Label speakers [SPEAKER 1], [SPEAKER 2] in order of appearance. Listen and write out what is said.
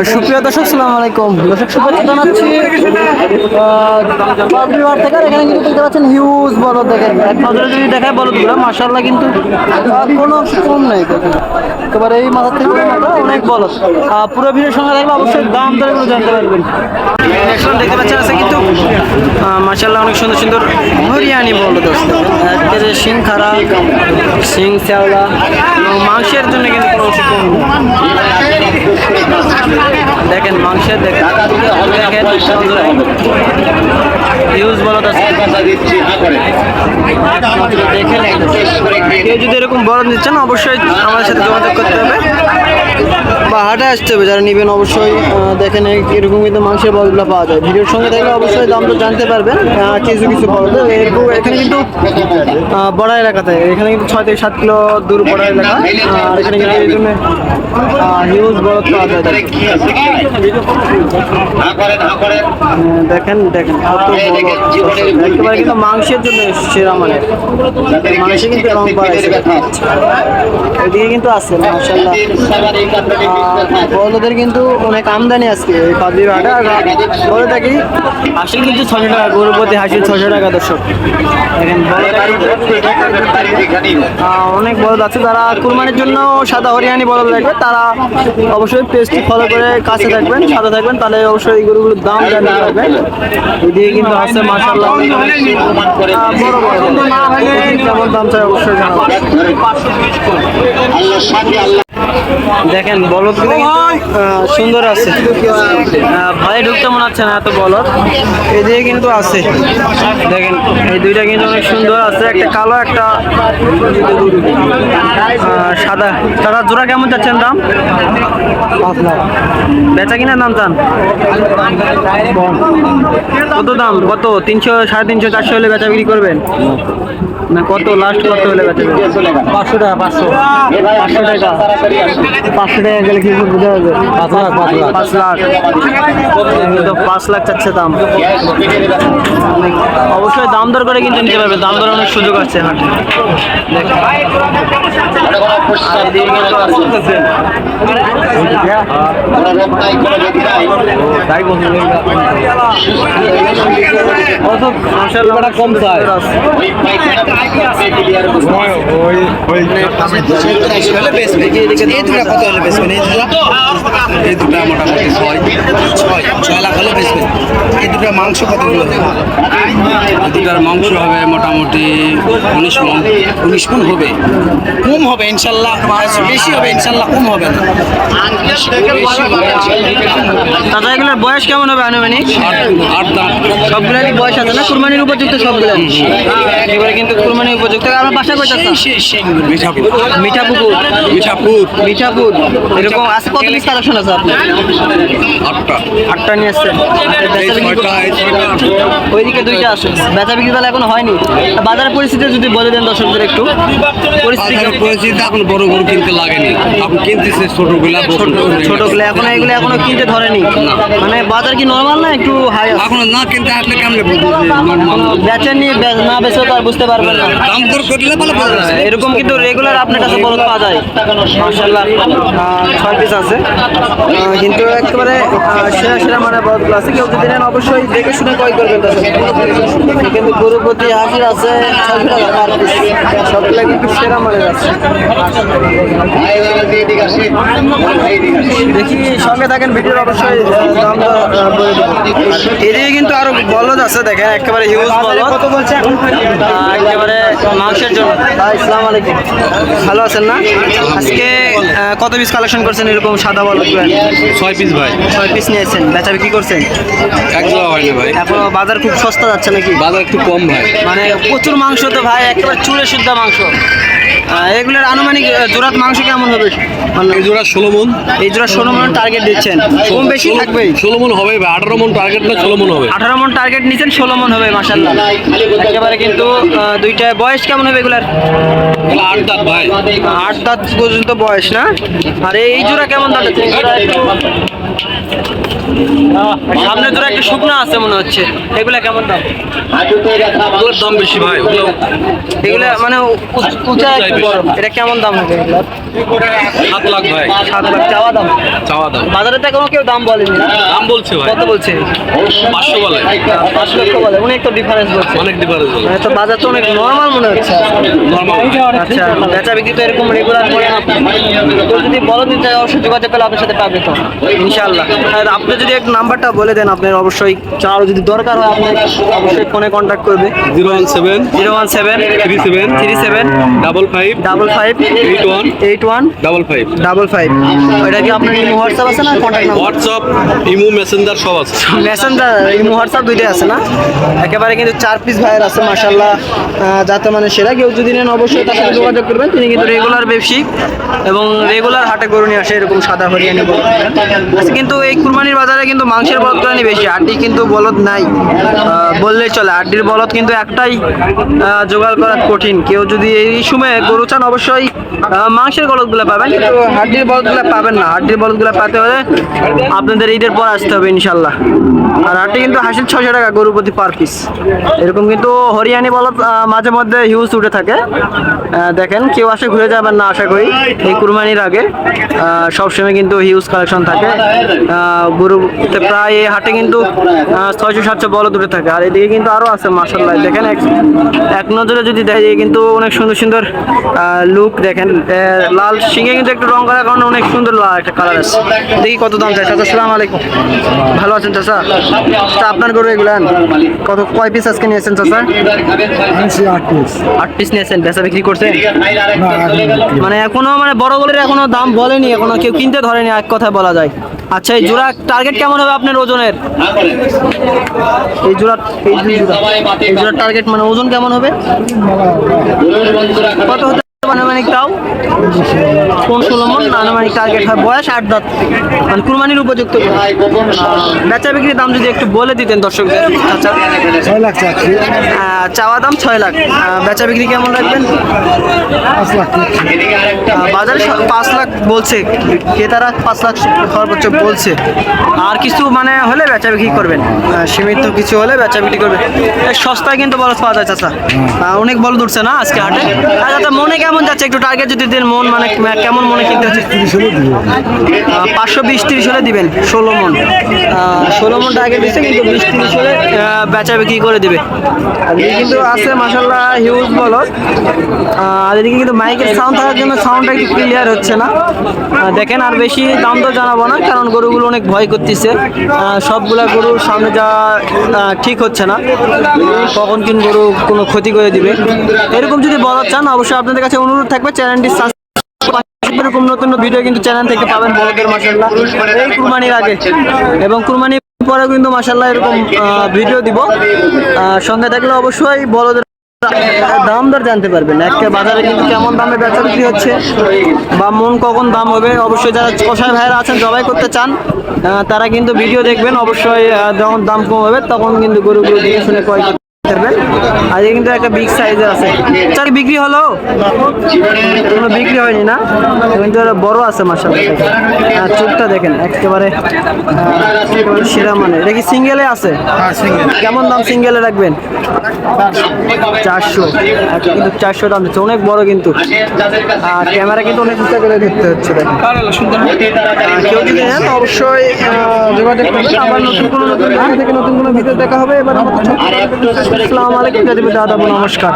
[SPEAKER 1] সুপ্রিয় দর্শক, সালাম আলাইকুম। দর্শক শুভেচ্ছা জানাচ্ছি বাবুরহাট থেকে। আর এখানে কিন্তু দেখতে পাচ্ছেন হিউজ বলদ, দেখেন এক নজরে যদি দেখায় বলদগুলো মাশাআল্লাহ কিন্তু কোনো কম নেই। দেখেন একেবারে এই মাথা থেকে অনেক বলদ। পুরো ভিড়ের সঙ্গে থাকলে অবশ্যই দাম দরগুলো জানতে পারবেন। এখন দেখতে পাচ্ছেন আছে কিন্তু মাশাআল্লাহ অনেক সুন্দর সুন্দর হরিয়ানি বলদ আছে। একেবারে শিং খারাপ, শিং শ্যাওলা, মাংসের জন্য কিন্তু কোনো অংশ কম নেই। দেখেন মাংসের দেখেন হিউজ বলদ আছে। কেউ যদি এরকম বলদ নিচ্ছেন অবশ্যই আমাদের সাথে যোগাযোগ করতে হবে বা হাটে আসতে হবে যারা নেবেন। অবশ্যই দেখেন এরকম কিন্তু মাংসের বলদগুলো পাওয়া যায়। ভিডিওর সঙ্গে থাকলে অবশ্যই দাম তো জানতে পারবেন। কিছু কিছু বলদ এখানে কিন্তু বড় এলাকাতে, এখানে কিন্তু 6 থেকে 7 কিলো দূর বড় এলাকা। আর এখানে কিন্তু এই জন্য হিউজ বলদ পাওয়া যায়। দেখেন দেখেন কত একেবারে কিন্তু মাংসের জন্য সেরা, মানে মাংসে কিন্তু রং বাড়াইছে। এদিকে কিন্তু আছে মাশাআল্লাহ বলদের কিন্তু অনেক আমদানি আজকে এই বাবুরহাটে। আর বলে থাকি হাসি কিন্তু 600 টাকা, গরুর প্রতি হাসি 600 টাকা। দর্শক দেখেন অনেক বলদ আছে। যারা কুরবানির জন্য সাদা হরিয়ানি বলদ লাগবে তারা অবশ্যই পেজটি ফলো করে কাছে থাকবেন, সাথে থাকবেন, তাহলে অবশ্যই এই গরুগুলোর দাম জানতে পারবেন। এদিকে কিন্তু আছে মাশাআল্লাহ বড় বড়, কেমন দাম চাই অবশ্যই জানাবেন। দেখেন বলদগুলো সুন্দর আছে, ভাই ঢুকতে মনে হচ্ছে না এত বলদ। এদিকে কিন্তু আছে দেখেন এই দুইটা কিন্তু অনেক সুন্দর আছে, একটা কালো একটা সাদা। তারা জোড়া কেমন চাচ্ছেন দাম? 5 লাখ। বেচা কিনা দাম চান কত? দাম কত? 300, 350, 400 হলে বেচা বিক্রি করবেন না? কত লাস্ট কত হলে বেচা? 500 টাকা। 500 টাকা। 500 টাকা গেলে কি বোঝা যাবে? 5 লাখ। 5 লাখ 5 লাখ চাচ্ছে দাম। অবশ্যই দাম দর করে কিন্তু নিতে পারবে, দাম দর অনেক সুযোগ আছে হাটে। কম চাই
[SPEAKER 2] মাংস কতগুলো? দুটার মাংস হবে মোটামুটি 19 মণ হবে। কম হবে ইনশাল্লাহ, বেশি হবে ইনশাল্লাহ, কম হবে না।
[SPEAKER 1] দাদা এগুলোর বয়স কেমন হবে আনুমানিক?
[SPEAKER 2] 8 দাঁত।
[SPEAKER 1] সবগুলোরই বয়স আছে না? কুরবানির উপযুক্ত সবগুলো এবারে কিন্তু কুরবানির উপযুক্ত। আমার বাসা কই চাচ্ছেন? মিঠাপুর। এরকম আছে কত পিস কালেকশন আছে আপনার? 8টা নিয়ে আসছেন। ওইদিকে 2টা আছে। বেচা বিক্রি তাহলে এখনো হয়নি। বাজারের পরিস্থিতি যদি বলে দেন দর্শকদের একটু।
[SPEAKER 2] পরিস্থিতি এখন বড় গরু কিনতে লাগেনি, আপনি কিনতেছে ছোটগুলো
[SPEAKER 1] এখন এগুলো এখনো কিনতে ধরেনি। মানে বাজার কি নরমাল না একটু হাই?
[SPEAKER 2] এখন না কিনতে আসলে কেমনে
[SPEAKER 1] বেচেন নিয়ে না বেচেও তো আর বুঝতে পারবেন না।
[SPEAKER 2] দাম দর করলে ভালো।
[SPEAKER 1] এরকম কিন্তু রেগুলার আপনার কাছে বলদ পাওয়া যায় মাশাআল্লাহ। 6 পিস আছে কিন্তু একেবারে সেরা মানে বলদগুলো আছে। কেউ যদি নেন অবশ্যই দেখে শুনে ক্রয় করবেন। কিন্তু গরুর প্রতি হাসির আছে 600 টাকা পার পিস। সবগুলো কিন্তু সেরা মানের আছে। দেখি সঙ্গে থাকেন ভিডিওর, অবশ্যই দাম বলে দেবো। এদিকে কিন্তু আরো বলদ আছে দেখেন, একেবারে হিউজ বলদ। কত বলছে এখন? একেবারে মাংসের জন্য। আসসালামু আলাইকুম, ভালো আছেন না? আজকে কত পিস কালেকশন করছেন এরকম সাদা বলদ?
[SPEAKER 2] 6 পিস ভাই।
[SPEAKER 1] 6 পিস নিয়েছেন, বেচা বিক্রি করছেন?
[SPEAKER 2] একদম হয়নি ভাই,
[SPEAKER 1] এখন বাজার খুব সস্তা যাচ্ছে নাকি?
[SPEAKER 2] বাজার একটু কম ভাই,
[SPEAKER 1] মানে প্রচুর মাংস তো ভাই, একেবারে চুলে শুদ্ধ মাংস। এগুলোর আনুমানিক জোড়াত মাংস কেমন হবে?
[SPEAKER 2] এই জোড়া 16 মণ।
[SPEAKER 1] এই জোড়া 16 মণ টার্গেট দিচ্ছেন? কম বেশি থাকবে?
[SPEAKER 2] 16 মণ হবে ভাই। 18 মণ টার্গেট না, 16 মণ হবে।
[SPEAKER 1] 18 মণ টার্গেট নিচ্ছেন, 16 মণ হবে মাশাআল্লাহ। একেবারে কিন্তু দুইটা বয়স কেমন হবে এগুলার?
[SPEAKER 2] 8 দাঁত ভাই।
[SPEAKER 1] 8 দাঁত পর্যন্ত বয়স না? আর এই জোড়া কেমন দাঁত আছে? সামনে জোড়া একটু শুকনো আছে মনে হচ্ছে, এগুলা কেমন দাম?
[SPEAKER 2] দাম বেশি ভাই,
[SPEAKER 1] এগুলা মানে উঁচা এটা কেমন দাম হবে এগুলার?
[SPEAKER 3] 7 লাখ ভাই,
[SPEAKER 1] 7 লাখ চাওয়া দাম।
[SPEAKER 3] চাওয়া দাম।
[SPEAKER 1] বাজারে তো এখনো কেউ দাম বলেনি না?
[SPEAKER 3] দাম বলছে ভাই,
[SPEAKER 1] কত বলছে?
[SPEAKER 3] 500 বলে।
[SPEAKER 1] 5 লক্ষ বলে, অনেক তো ডিফারেন্স বলছে।
[SPEAKER 3] অনেক ডিফারেন্স বলে।
[SPEAKER 1] মানে তো বাজার তো অনেক নরমাল মনে হচ্ছে।
[SPEAKER 3] নরমাল।
[SPEAKER 1] আচ্ছা, বেচা বিক্রি তো এরকম রেগুলার করেন আপনি? তো যদি বলো দিতে অবশ্যই যোগাযোগ করলে আপনার সাথে পাবে তো ইনশাআল্লাহ। আর আপনি যদি একটু নাম্বারটা বলে দেন, আপনার অবশ্যই চাও যদি দরকার হয় আপনি অবশ্যই ফোনে কন্ট্যাক্ট করবে।
[SPEAKER 3] 017
[SPEAKER 1] 017
[SPEAKER 3] 37
[SPEAKER 1] 37
[SPEAKER 3] 55
[SPEAKER 1] 55
[SPEAKER 3] 81
[SPEAKER 1] 81
[SPEAKER 3] 55।
[SPEAKER 1] 55। এটা কি আপনার ইমো হোয়াটসঅ্যাপ আছে না contact number?
[SPEAKER 3] WhatsApp, imo, Messenger সব আছে।
[SPEAKER 1] মেসেঞ্জার, ইমো হোয়াটসঅ্যাপ দুইটাই আছে না? একেবারে কিন্তু 4 পিস ভাইয়ের আছে মাশাআল্লাহ, যাতে মানে সেরা কেউ যদি নেন অবশ্যই তার সাথে যোগাযোগ করবেন। তিনি কিন্তু রেগুলার ব্যবসায়িক এবং রেগুলার হাটে গরু নিয়ে আসে এরকম সাদা হরিয়ানি বলদ। আচ্ছা, কিন্তু এই কুরবানির বাজারে কিন্তু মাংসের বলদ প্রাণী বেশি, হাড্ডি কিন্তু বলদ নাই বললেই চলে। হাড্ডির বলদ কিন্তু একটাই জোগাড় করা কঠিন। কেউ যদি এই সময়ে গরু চান অবশ্যই মাংসের বলদগুলো পাবেন, কিন্তু হাড্ডির বলদগুলো পাবেন না। হাড্ডির বলদগুলো পেতে হলে আপনাদের ঈদের পর আসতে হবে ইনশাল্লাহ। আর হাটে কিন্তু হাসিল 600 টাকা গরু প্রতি পার পিস। এরকম কিন্তু হরিয়ানি বলদ মাঝে মধ্যে হিউজ উঠে থাকে। দেখেন, কেউ আসে ঘুরে যাবেন না আশা করি এই কুরবানির আগে। সবসময় কিন্তু হিউজ কালেকশন থাকে গরুতে, প্রায় এই হাটে কিন্তু 600-700 বলদ উঠে থাকে। আর এদিকে কিন্তু আরও আছে মাশাআল্লাহ। দেখেন এক নজরে যদি দেখে কিন্তু অনেক সুন্দর সুন্দর লুক। দেখেন লাল শিঙে কিন্তু একটু রং করার কারণে অনেক সুন্দর লাল একটা কালার আছে। দেখি কত দাম চাই। চাচা আসসালামু আলাইকুম, ভালো আছেন চাচা? আপনার গরু এগুলো কত, কয় পিস আজকে নিয়েছেন চাচা? 8 পিস নিয়েছেন। বেচা বিক্রি করছেন? মানে এখনো মানে বড় গরুর এখনো দাম বলেনি, এখনো কেউ কিনতে ধরেনি এক কথায় বলা যায়। আচ্ছা, এই জোড়া টার্গেট কেমন হবে আপনার ওজনের? এই জোড়ার টার্গেট মানে ওজন কেমন হবে? কত হতে আনুমানিক তাও? 16 মণ আনুমানিক টার্গেট হয়। বয়স 8 দাঁত, মানে কুরবানির উপযুক্ত। বেচা বিক্রির দাম যদি একটু বলে দিতেন দর্শকদের। আচ্ছা,
[SPEAKER 4] 6 লাখ চাচ্ছি।
[SPEAKER 1] চাওয়া দাম 6 লাখ, বেচা বিক্রি কেমন রাখবেন?
[SPEAKER 4] 5 লাখ।
[SPEAKER 1] বাজারে 5 লাখ বলছে, ক্রেতারা 5 লাখ সর্বোচ্চ বলছে। আর কিছু মানে হলে বেচা বিক্রি করবেন, সীমিত কিছু হলে বেচা বিক্রি করবেন। সস্তায় কিন্তু বলদ পাওয়া যায় চাচা, অনেক বলদ উঠছে না আজকে হাটে। আর চাচা মনে কেমন যাচ্ছে একটু টার্গেট যদি দেন, মন মানে কেমন মনে কিনতে হচ্ছে? 520-30 হলে দিবেন। 16 মণ 16 মণ টার্গেট দিচ্ছে, কিন্তু 20-30 হলে বেচা বিক্রি করে দিবে। আর এদিকে কিন্তু আছে মাশাআল্লাহ হিউজ বলদ। আর এদিকে কিন্তু মাইকের সাউন্ড থাকার জন্য সাউন্ডটা একটু ক্লিয়ার হচ্ছে না। দেখেন, আর বেশি দাম তো জানাবো না, কারণ গরুগুলো অনেক ভয় করতেছে। সবগুলা গরুর সামনে যা ঠিক হচ্ছে না, কখন কিন গরু কোনো ক্ষতি করে দিবে। এরকম যদি বলদ চান অবশ্যই আপনাদের কাছে অনুরোধ থাকবে চ্যানেলটি এরকম নতুন ভিডিও কিন্তু চ্যানেল থেকে পাবেন বলদের মাশাআল্লাহ এই কুরবানির আগে এবং কুরবানির পরে কিন্তু মাশাআল্লাহ এরকম ভিডিও দিব। সঙ্গে থাকলে অবশ্যই বলদের দাম দর জানতে পারবেন। একটা বাজারে কিন্তু কেমন দামে বেচা বিক্রি হচ্ছে বা মন কখন দাম হবে। অবশ্যই যারা কসাই ভাইরা আছেন জবাই করতে চান তারা কিন্তু ভিডিও দেখবেন। অবশ্যই যখন দাম কম হবে তখন কিন্তু গরুগুলো দেখে শুনে ক্রয় করতে পারবেন। আর এই কিন্তু একটা বিগ সাইজের আছে। চার বিক্রি হলো? কোনো বিক্রি হয়নি না, কিন্তু বড় আছে মাশাআল্লাহ। চোখটা দেখেন একেবারে সেরা মানে। এটা কি সিঙ্গেলে আছে? কেমন দাম সিঙ্গেলে রাখবেন? 400। কিন্তু 400 দাম দিচ্ছে, অনেক বড় কিন্তু। আর ক্যামেরা কিন্তু অনেক উঁচা করে দেখতে হচ্ছে। কেউ যদি নেন অবশ্যই যোগাযোগ করবেন। আবার নতুন কোনো ভিডিও দেখা হবে। এবার আমাদের আসসালামু আলাইকুম, নমস্কার।